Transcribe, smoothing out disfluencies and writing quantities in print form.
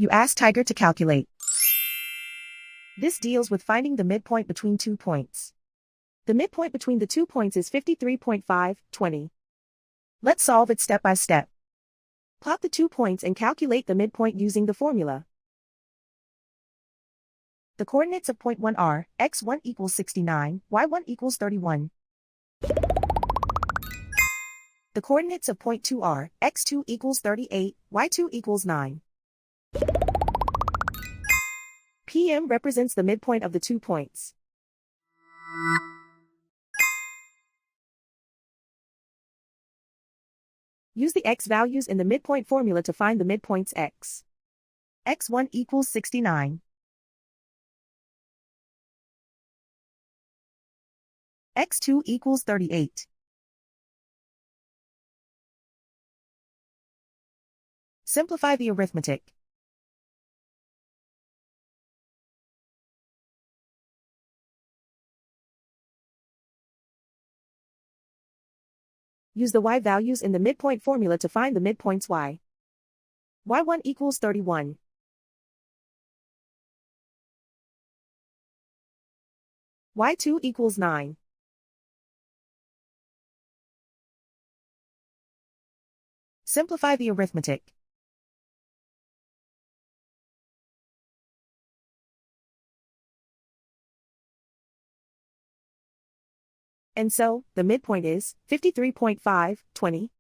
You ask Tiger to calculate. This deals with finding the midpoint between 2 points. The midpoint between the 2 points is 53.520. Let's solve it step by step. Plot the 2 points and calculate the midpoint using the formula. The coordinates of point 1 are x1 equals 69, y1 equals 31. The coordinates of point 2 are x2 equals 38, y2 equals 9. PM represents the midpoint of the 2 points. Use the x values in the midpoint formula to find the midpoints x. x1 equals 69. x2 equals 38. Simplify the arithmetic. Use the y values in the midpoint formula to find the midpoints y. y1 equals 31. y2 equals 9. Simplify the arithmetic. And so, the midpoint is 53.520.